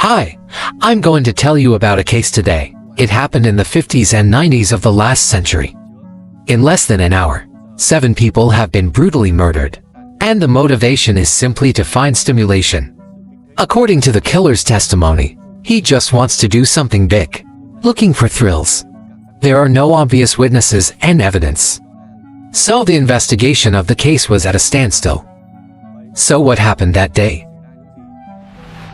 Hi, I'm going to tell you about a case today. It happened in the 50s and 90s of the last century. In less than an hour, 7 people have been brutally murdered, and the motivation is simply to find stimulation. According to the killer's testimony, he just wants to do something big, looking for thrills. There are no obvious witnesses and evidence, so the investigation of the case was at a standstill. So what happened that day?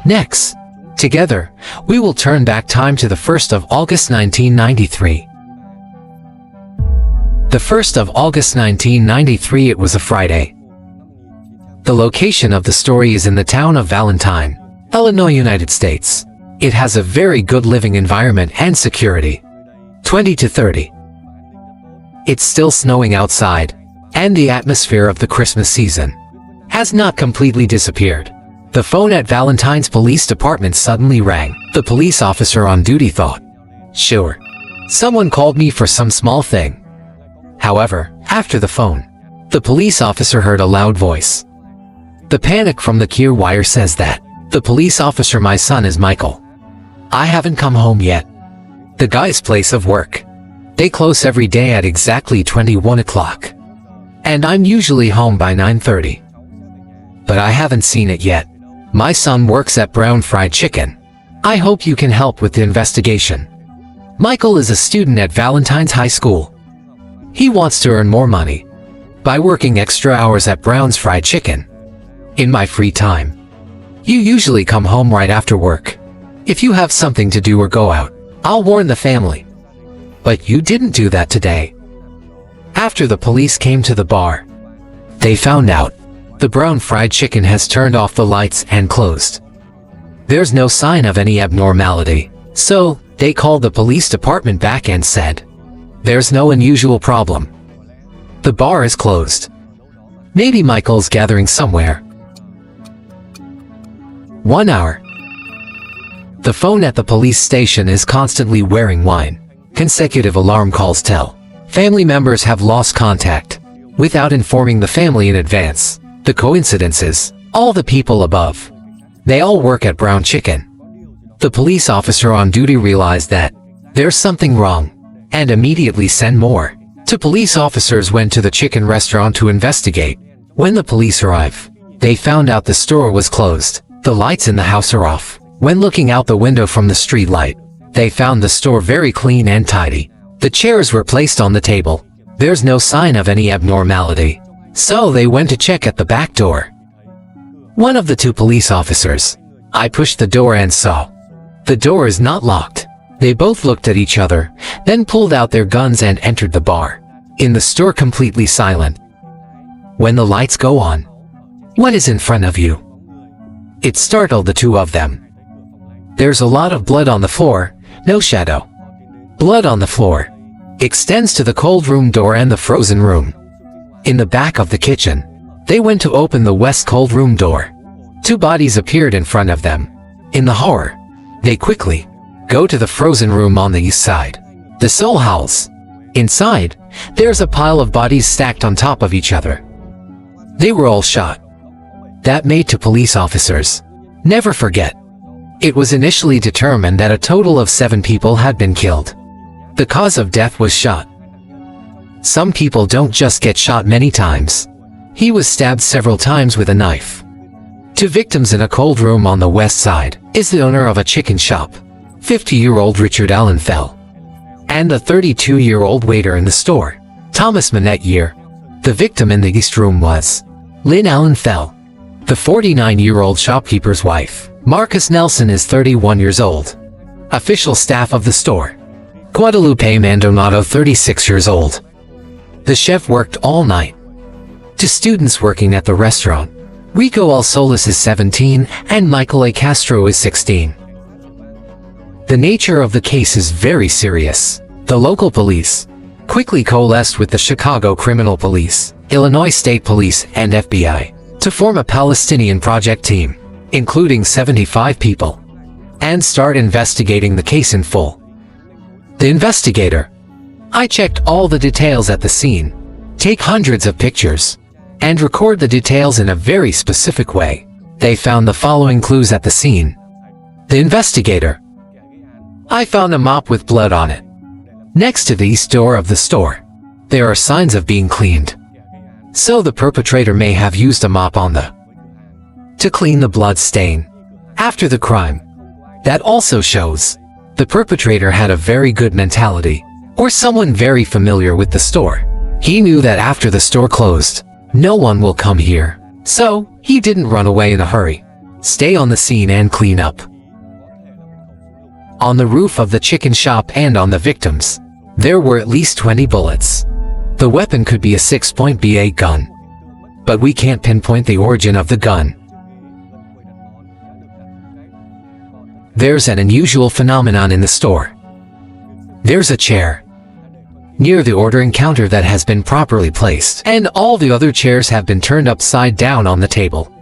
Next, together, we will turn back time to the 1st of August 1993. The 1st of August 1993, it was a Friday. The location of the story is in the town of Valentine, Illinois, United States. It has a very good living environment and security. 20 to 30. It's still snowing outside, and the atmosphere of the Christmas season has not completely disappeared. The phone at Valentine's police department suddenly rang. The police officer on duty thought, "Sure, someone called me for some small thing." However, after the phone, the police officer heard a loud voice. The panic from the care wire says that, "The police officer, my son is Michael. I haven't come home yet. The guy's place of work. They close every day at exactly 21 o'clock. And I'm usually home by 9:30. But I haven't seen it yet. My son works at Brown Fried Chicken. I hope you can help with the investigation. Michael is a student at Valentine's High School. He wants to earn more money by working extra hours at Brown's Fried Chicken. In my free time, you usually come home right after work. If you have something to do or go out, I'll warn the family. But you didn't do that today." After the police came to the bar, they found out the Brown Fried Chicken has turned off the lights and closed. There's no sign of any abnormality, so they called the police department back and said, "There's no unusual problem. The bar is closed. Maybe Michael's gathering somewhere." 1 hour. The phone at the police station is constantly wearing wine. Consecutive alarm calls tell family members have lost contact without informing the family in advance. The coincidence is, all the people above, they all work at Brown Chicken. The police officer on duty realized that there's something wrong and immediately sent more. 2 police officers went to the chicken restaurant to investigate. When the police arrived, they found out the store was closed. The lights in the house are off. When looking out the window from the street light, they found the store very clean and tidy. The chairs were placed on the table. There's no sign of any abnormality, so they went to check at the back door. One of the 2 police officers, I pushed the door and saw the door is not locked. They both looked at each other, then pulled out their guns and entered the bar. In the store, completely silent. When the lights go on, what is in front of you? It startled the 2 of them. There's a lot of blood on the floor, no shadow. Blood on the floor extends to the cold room door and the frozen room. In the back of the kitchen, they went to open the west cold room door. 2 bodies appeared in front of them. In the horror, they quickly go to the frozen room on the east side. The soul howls. Inside, there's a pile of bodies stacked on top of each other. They were all shot. That made 2 police officers never forget. It was initially determined that a total of 7 people had been killed. The cause of death was shot. Some people don't just get shot many times. He was stabbed several times with a knife. 2 victims in a cold room on the west side is the owner of a chicken shop, 50-year-old Richard Allen Fell, and the 32-year-old waiter in the store, Thomas Manette Year. The victim in the east room was Lynn Allen Fell. The 49-year-old shopkeeper's wife, Marcus Nelson, is 31 years old. Official staff of the store, Guadalupe Maldonado, 36 years old. The chef worked all night. 2 students working at the restaurant, Rico Alsolis is 17 and Michael A. Castro is 16. The nature of the case is very serious. The local police quickly coalesced with the Chicago Criminal Police, Illinois State Police, and FBI to form a Palestinian project team, including 75 people, and start investigating the case in full. The investigator, I checked all the details at the scene, take hundreds of pictures, and record the details in a very specific way. They found the following clues at the scene. The investigator. I found a mop with blood on it. Next to the east door of the store. There are signs of being cleaned. So the perpetrator may have used a mop on to clean the blood stain after the crime. That also shows the perpetrator had a very good mentality, or someone very familiar with the store. He knew that after the store closed, no one will come here. So, he didn't run away in a hurry. Stay on the scene and clean up. On the roof of the chicken shop and on the victims, there were at least 20 bullets. The weapon could be a 6-point BA gun. But we can't pinpoint the origin of the gun. There's an unusual phenomenon in the store. There's a chair near the ordering counter that has been properly placed, and all the other chairs have been turned upside down on the table.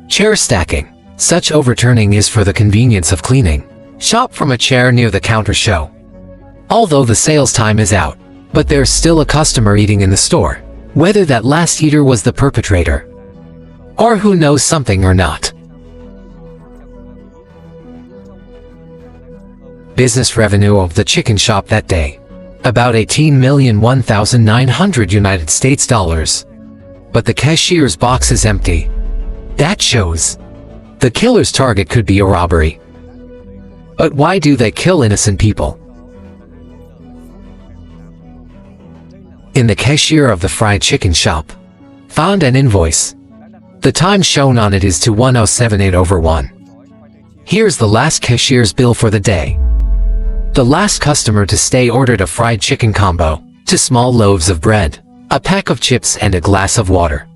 Chair stacking. Such overturning is for the convenience of cleaning shop from a chair near the counter show. Although the sales time is out, but there's still a customer eating in the store, whether that last eater was the perpetrator, or who knows something or not. Business revenue of the chicken shop that day, about $18,001,900 United States dollars. But the cashier's box is empty. That shows the killer's target could be a robbery. But why do they kill innocent people? In the cashier of the fried chicken shop, found an invoice. The time shown on it is 2:10:78:1. Here's the last cashier's bill for the day. The last customer to stay ordered a fried chicken combo, 2 small loaves of bread, a pack of chips and a glass of water.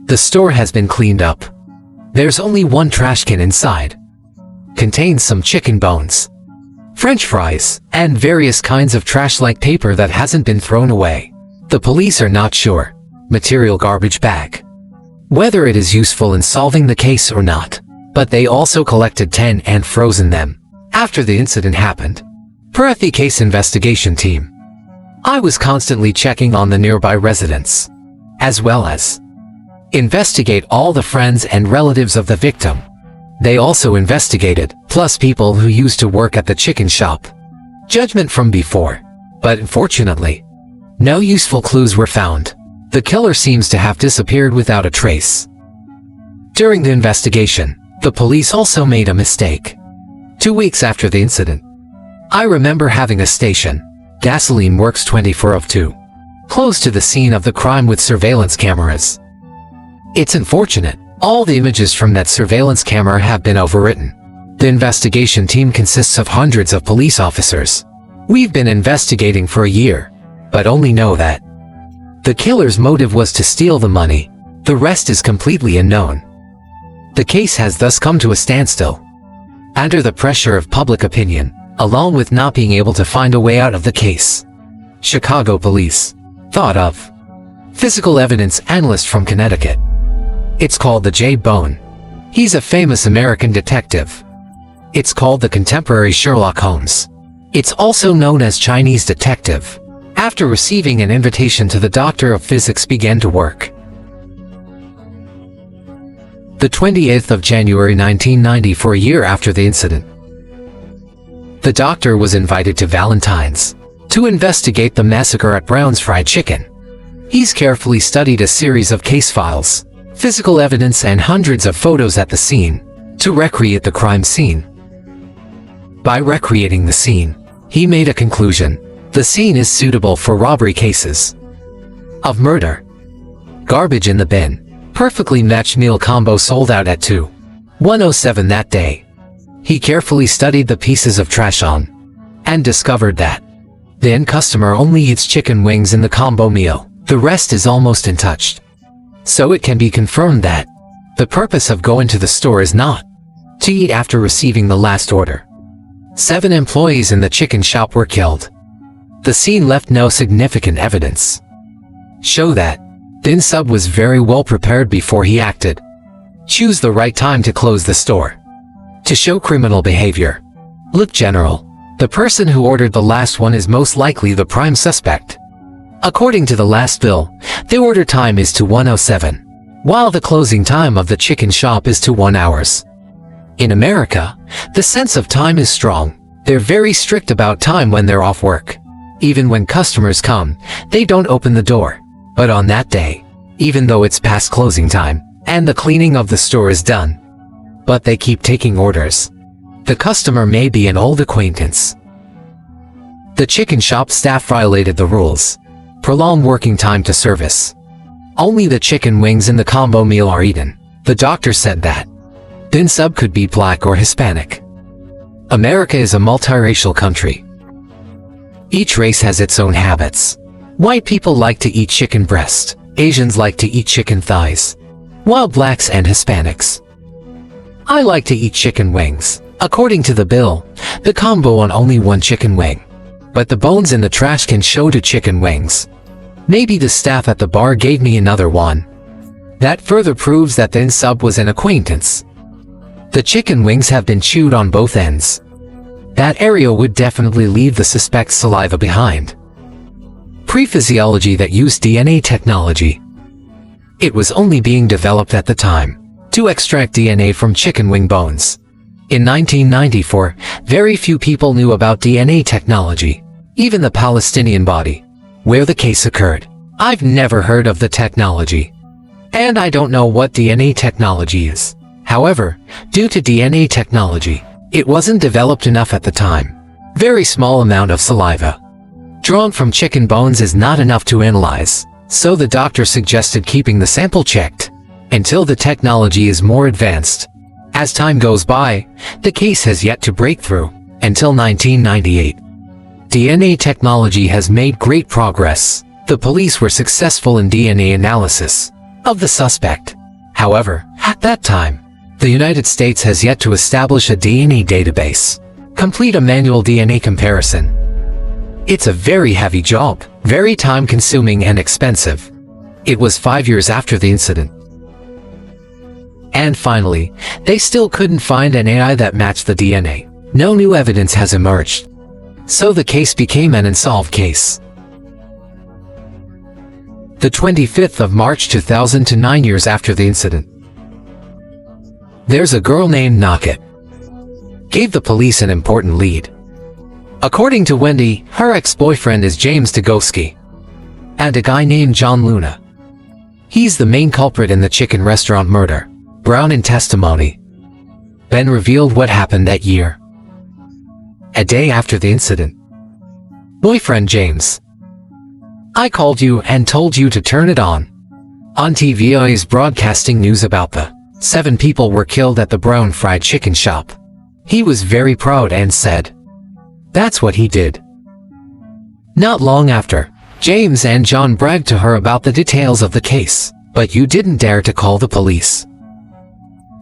The store has been cleaned up. There's only one trash can inside. Contains some chicken bones, French fries, and various kinds of trash like paper that hasn't been thrown away. The police are not sure. Material garbage bag. Whether it is useful in solving the case or not. But they also collected 10 and frozen them after the incident happened. Per the case investigation team, I was constantly checking on the nearby residents, as well as investigate all the friends and relatives of the victim. They also investigated, plus people who used to work at the chicken shop. Judgment from before. But unfortunately, no useful clues were found. The killer seems to have disappeared without a trace. During the investigation, the police also made a mistake. 2 weeks after the incident, I remember having a station, Gasoline Works 24/2, close to the scene of the crime with surveillance cameras. It's unfortunate, all the images from that surveillance camera have been overwritten. The investigation team consists of hundreds of police officers. We've been investigating for a year, but only know that the killer's motive was to steal the money. The rest is completely unknown. The case has thus come to a standstill. Under the pressure of public opinion, along with not being able to find a way out of the case, Chicago police thought of physical evidence analyst from Connecticut. It's called the J. Bone. He's a famous American detective. It's called the contemporary Sherlock Holmes. It's also known as Chinese detective. After receiving an invitation to the doctor of physics began to work. The 28th of January 1990, for a year after the incident. The doctor was invited to Valentine's to investigate the massacre at Brown's Fried Chicken. He's carefully studied a series of case files, physical evidence and hundreds of photos at the scene to recreate the crime scene. By recreating the scene, he made a conclusion. The scene is suitable for robbery cases of murder. Garbage in the bin. Perfectly matched meal combo sold out at 2:1:07 that day. He carefully studied the pieces of trash on and discovered that the end customer only eats chicken wings in the combo meal. The rest is almost untouched. So it can be confirmed that the purpose of going to the store is not to eat after receiving the last order. 7 employees in the chicken shop were killed. The scene left no significant evidence. Show that the sub was very well prepared before he acted. Choose the right time to close the store. To show criminal behavior. Look general. The person who ordered the last one is most likely the prime suspect. According to the last bill, the order time is 2:1:07, while the closing time of the chicken shop is 1 hours. In America, the sense of time is strong. They're very strict about time when they're off work. Even when customers come, they don't open the door. But on that day, even though it's past closing time, and the cleaning of the store is done, but they keep taking orders. The customer may be an old acquaintance. The chicken shop staff violated the rules. Prolonged working time to service. Only the chicken wings in the combo meal are eaten. The doctor said that. Then sub could be black or Hispanic. America is a multiracial country. Each race has its own habits. White people like to eat chicken breast. Asians like to eat chicken thighs. While blacks and Hispanics. I like to eat chicken wings. According to the bill, the combo on only one chicken wing. But the bones in the trash can show 2 chicken wings. Maybe the staff at the bar gave me another one. That further proves that the sub was an acquaintance. The chicken wings have been chewed on both ends. That area would definitely leave the suspect's saliva behind. Pre-physiology that used DNA technology. It was only being developed at the time to extract DNA from chicken wing bones. In 1994, very few people knew about DNA technology, even the Palestinian body, where the case occurred. I've never heard of the technology. And I don't know what DNA technology is. However, due to DNA technology, it wasn't developed enough at the time. Very small amount of saliva drawn from chicken bones is not enough to analyze, so the doctor suggested keeping the sample checked until the technology is more advanced. As time goes by, the case has yet to break through until 1998. DNA technology has made great progress. The police were successful in DNA analysis of the suspect. However, at that time, the United States has yet to establish a DNA database, complete a manual DNA comparison. It's a very heavy job, very time-consuming and expensive. It was 5 years after the incident. And finally, they still couldn't find an AI that matched the DNA. No new evidence has emerged. So the case became an unsolved case. The 25th of March 2000 to 9 years after the incident. There's a girl named Knockett. Gave the police an important lead. According to Wendy, her ex-boyfriend is James Degowski. And a guy named John Luna. He's the main culprit in the chicken restaurant murder. Brown in testimony. Ben revealed what happened that year. A day after the incident. Boyfriend James. I called you and told you to turn it on. On TV is broadcasting news about the 7 people were killed at the Brown Fried Chicken shop. He was very proud and said, that's what he did. Not long after, James and John bragged to her about the details of the case, but you didn't dare to call the police.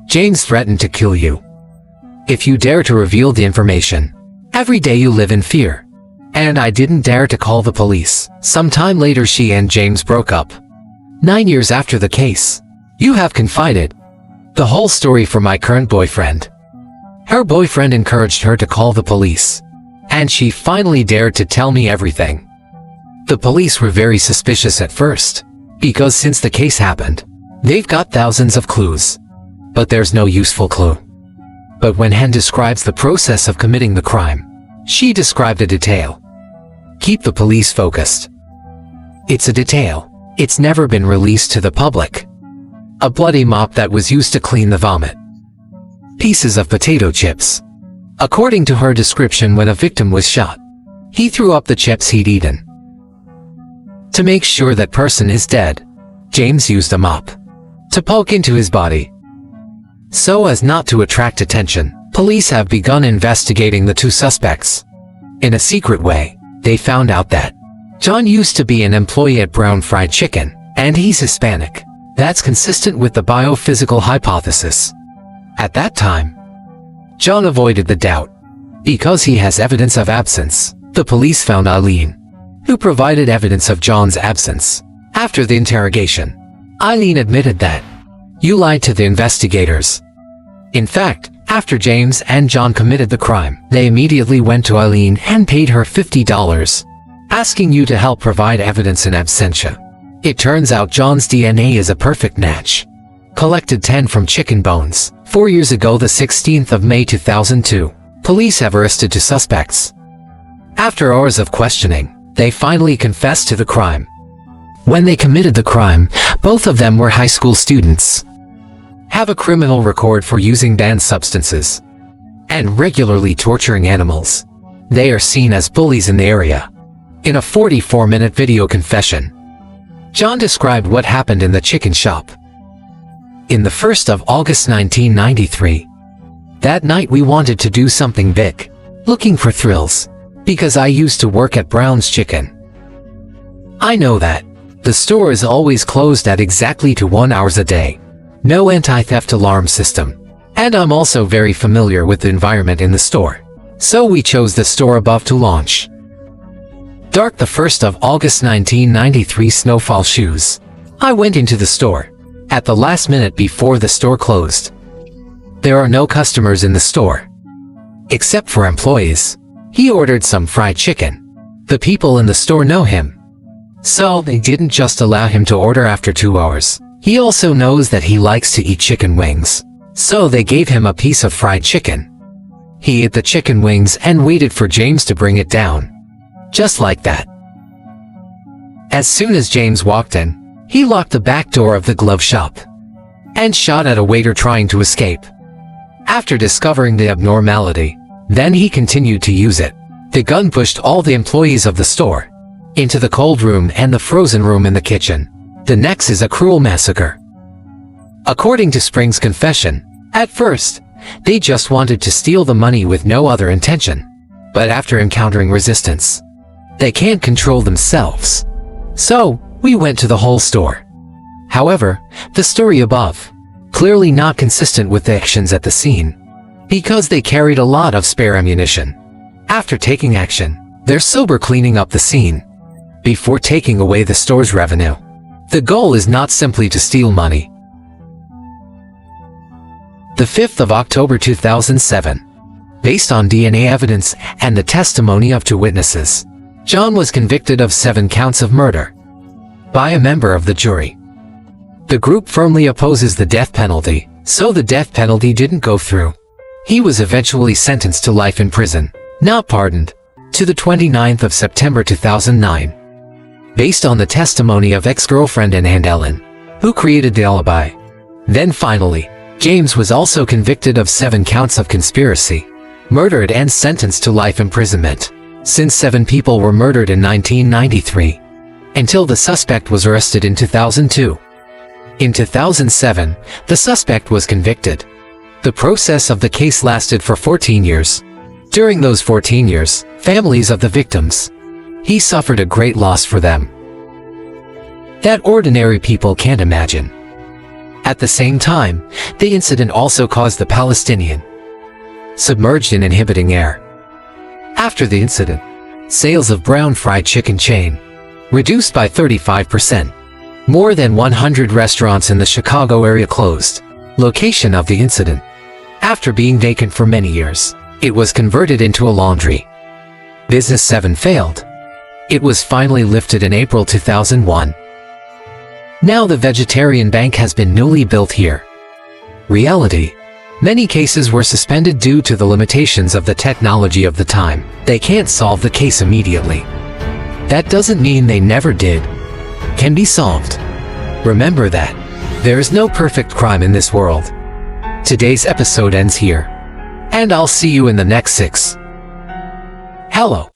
James threatened to kill you if you dare to reveal the information. Every day you live in fear. And I didn't dare to call the police. Sometime later she and James broke up. 9 years after the case. You have confided the whole story for my current boyfriend. Her boyfriend encouraged her to call the police. And she finally dared to tell me everything. The police were very suspicious at first, because since the case happened, they've got thousands of clues. But there's no useful clue. But when Hen describes the process of committing the crime, she described a detail. Keep the police focused. It's a detail. It's never been released to the public. A bloody mop that was used to clean the vomit. Pieces of potato chips. According to her description, when a victim was shot, he threw up the chips he'd eaten. To make sure that person is dead, James used a mop to poke into his body. So as not to attract attention, police have begun investigating the 2 suspects. In a secret way, they found out that John used to be an employee at Brown Fried Chicken, and he's Hispanic. That's consistent with the biophysical hypothesis. At that time, John avoided the doubt. Because he has evidence of absence, the police found Eileen, who provided evidence of John's absence. After the interrogation, Eileen admitted that you lied to the investigators. In fact, after James and John committed the crime, they immediately went to Eileen and paid her $50, asking you to help provide evidence in absentia. It turns out John's DNA is a perfect match. Collected 10 from chicken bones. 4 years ago, the 16th of May 2002. Police have arrested 2 suspects. After hours of questioning, they finally confessed to the crime. When they committed the crime, both of them were high school students, have a criminal record for using banned substances, and regularly torturing animals. They are seen as bullies in the area. In a 44-minute video confession, John described what happened in the chicken shop. In the 1st of August 1993, that night we wanted to do something big, looking for thrills, because I used to work at Brown's Chicken. I know that the store is always closed at exactly 1 hour a day. No anti-theft alarm system. And I'm also very familiar with the environment in the store. So we chose the store above to launch. Dark, the 1st of August 1993, snowfall shoes. I went into the store at the last minute before the store closed. There are no customers in the store, except for employees. He ordered some fried chicken. The people in the store know him, so they didn't just allow him to order after 2 hours. He also knows that he likes to eat chicken wings, so they gave him a piece of fried chicken. He ate the chicken wings and waited for James to bring it down. Just like that. As soon as James walked in, he locked the back door of the glove shop and shot at a waiter trying to escape. After discovering the abnormality, then he continued to use it. The gun pushed all the employees of the store into the cold room and the frozen room in the kitchen. The next is a cruel massacre. According to Spring's confession, at first, they just wanted to steal the money with no other intention. But after encountering resistance, they can't control themselves. So, we went to the whole store. However, the story above, clearly not consistent with the actions at the scene, because they carried a lot of spare ammunition. After taking action, they're sober cleaning up the scene before taking away the store's revenue. The goal is not simply to steal money. The 5th of October 2007. Based on DNA evidence and the testimony of 2 witnesses, John was convicted of 7 counts of murder by a member of the jury. The group firmly opposes the death penalty, so the death penalty didn't go through. He was eventually sentenced to life in prison, not pardoned, to the 29th of September 2009. Based on the testimony of ex-girlfriend Ann Ellen, who created the alibi. Then finally, James was also convicted of 7 counts of conspiracy, murdered and sentenced to life imprisonment, since 7 people were murdered in 1993, until the suspect was arrested in 2002. In 2007, the suspect was convicted. The process of the case lasted for 14 years. During those 14 years, families of the victims, he suffered a great loss for them that ordinary people can't imagine. At the same time, the incident also caused the Palestinian submerged in inhibiting air. After the incident, sales of Brown Fried Chicken chain reduced by 35%. More than 100 restaurants in the Chicago area closed. Location of the incident. After being vacant for many years, it was converted into a laundry. Business 7 failed. It was finally lifted in April 2001. Now the vegetarian bank has been newly built here. Reality. Many cases were suspended due to the limitations of the technology of the time. They can't solve the case immediately. That doesn't mean they never did. Can be solved. Remember that. There is no perfect crime in this world. Today's episode ends here. And I'll see you in the next 6. Hello.